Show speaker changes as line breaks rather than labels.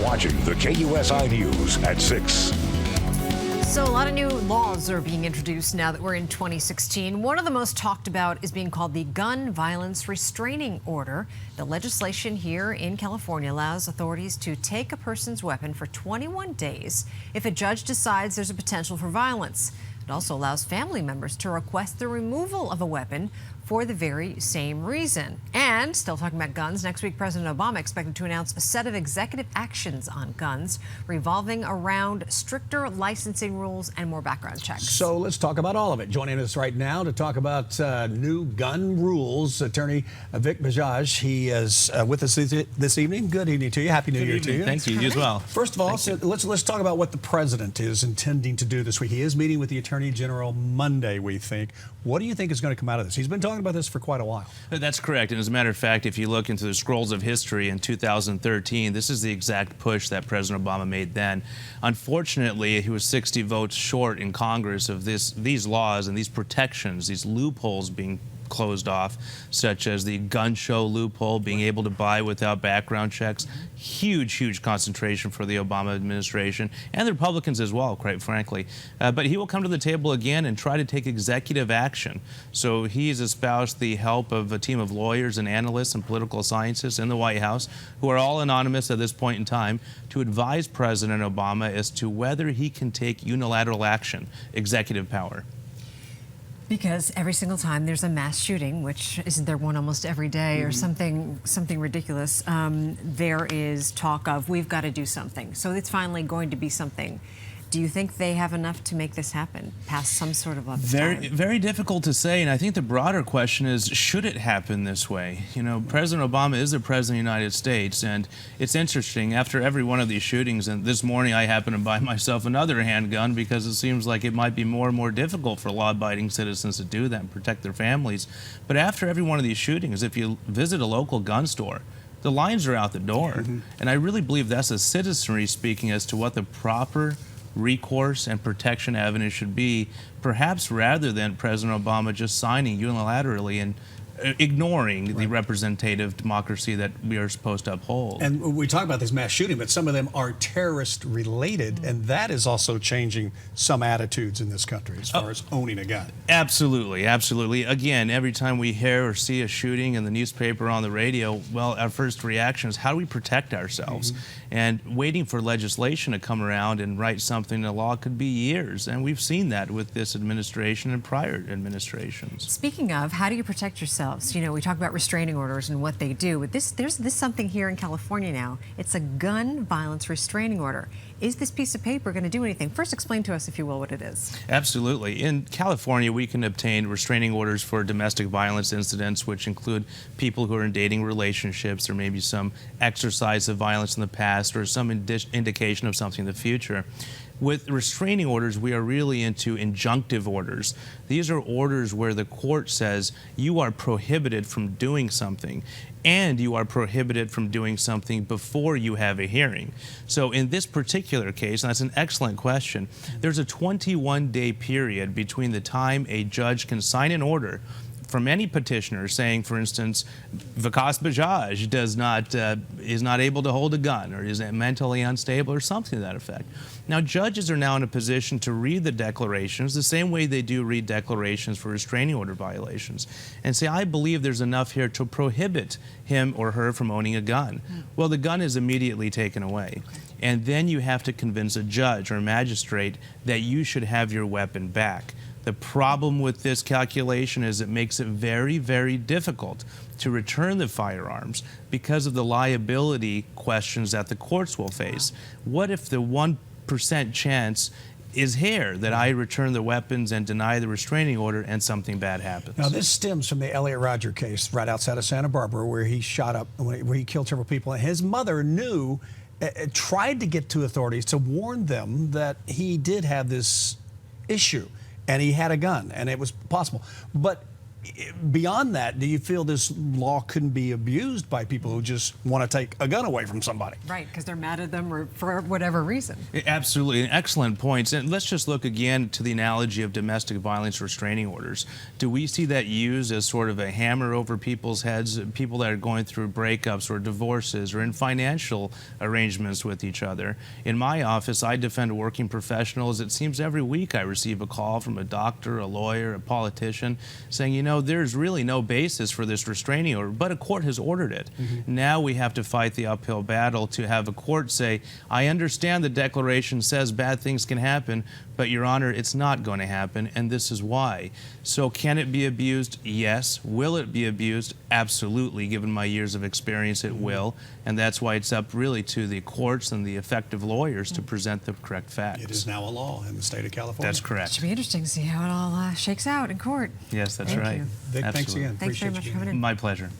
watching the KUSI News at 6.
So a lot of new laws are being introduced now that we're in 2016. One of the most talked about is being called the Gun Violence Restraining Order. The legislation here in California allows authorities to take a person's weapon for 21 days if a judge decides there's a potential for violence. It also allows family members to request the removal of a weapon for the very same reason. And still talking about guns, next week President Obama expected to announce a set of executive actions on guns revolving around stricter licensing rules and more background checks.
So let's talk about all of it. Joining us right now to talk about new gun rules, attorney Vikas Bajaj. He is with us this evening. Good evening to you. Happy New Year to you.
Thank you. You as well.
First of all, let's talk about what the president is intending to do this week. He is meeting with the Attorney General Monday, we think. What do you think is going to come out of this? He's been talking about this for quite a while.
That's correct. And as a matter of fact, if you look into the scrolls of history in 2013, this is the exact push that President Obama made then. Unfortunately, he was 60 votes short in Congress of these laws and these protections, these loopholes being closed off, such as the gun show loophole, being able to buy without background checks. Huge concentration for the Obama administration and the Republicans as well, quite frankly. But he will come to the table again and try to take executive action. So he's espoused the help of a team of lawyers and analysts and political scientists in the White House, who are all anonymous at this point in time, to advise President Obama as to whether he can take unilateral action, executive power.
Because every single time there's a mass shooting, which isn't there one almost every day, or something ridiculous, there is talk of we've got to do something. So it's finally going to be something. Do you think they have enough to make this happen, pass some sort of
Very difficult to say, and I think the broader question is, should it happen this way? You know, President Obama is the President of the United States, and it's interesting, after every one of these shootings, and this morning I happened to buy myself another handgun because it seems like it might be more and more difficult for law-abiding citizens to do that and protect their families. But after every one of these shootings, if you visit a local gun store, the lines are out the door. And I really believe that's a citizenry speaking as to what the proper recourse and protection avenue should be, perhaps rather than President Obama just signing unilaterally and ignoring the representative democracy that we are supposed to uphold.
And we talk about this mass shooting, but some of them are terrorist related, and that is also changing some attitudes in this country as far as owning a gun.
Absolutely. Again, every time we hear or see a shooting in the newspaper or on the radio, well, our first reaction is, how do we protect ourselves? And waiting for legislation to come around and write something in the law could be years, and we've seen that with this administration and prior administrations.
Speaking of, how do you protect yourself? You know, we talk about restraining orders and what they do. But there's something here in California now. It's a gun violence restraining order. Is this piece of paper going to do anything? First, explain to us, if you will, what it is.
Absolutely. In California, we can obtain restraining orders for domestic violence incidents, which include people who are in dating relationships. There may be some exercise of violence in the past or some indication of something in the future. With restraining orders, we are really into injunctive orders. These are orders where the court says you are prohibited from doing something, and you are prohibited from doing something before you have a hearing. So in this particular case, and that's an excellent question, there's a 21-day period between the time a judge can sign an order from any petitioner saying, for instance, Vikas Bajaj is not able to hold a gun, or is mentally unstable, or something to that effect. Now, judges are now in a position to read the declarations the same way they do read declarations for restraining order violations and say, I believe there's enough here to prohibit him or her from owning a gun. Well, the gun is immediately taken away. And then you have to convince a judge or a magistrate that you should have your weapon back. The problem with this calculation is it makes it very difficult to return the firearms because of the liability questions that the courts will face. What if the 1% chance is here that I return the weapons and deny the restraining order and something bad happens?
Now, this stems from the Elliot Rodger case right outside of Santa Barbara, where he shot up, where he killed several people. And his mother knew, tried to get to authorities to warn them that he did have this issue. And he had a gun, and it was possible. But beyond that, do you feel this law couldn't be abused by people who just want to take a gun away from somebody?
Right, because they're mad at them or for whatever reason.
Absolutely, an excellent point. And let's just look again to the analogy of domestic violence restraining orders. Do we see that used as sort of a hammer over people's heads, people that are going through breakups or divorces or in financial arrangements with each other? In my office, I defend working professionals. It seems every week I receive a call from a doctor, a lawyer, a politician saying, you know, there's really no basis for this restraining order, but a court has ordered it. Now we have to fight the uphill battle to have a court say, I understand the declaration says bad things can happen, but Your Honor, it's not going to happen, and this is why. So can it be abused? Yes. Will it be abused? Absolutely. Given my years of experience, it will. And that's why it's up really to the courts and the effective lawyers to present the correct facts.
It is now a law in the state of California.
That's
It
correct.
should be interesting to see how it all shakes out in court.
Yes, that's
Thank
right.
you.
Vic, thanks
Absolutely.
again.
Thanks very
Appreciate
much
you
for
being
coming in.
My pleasure.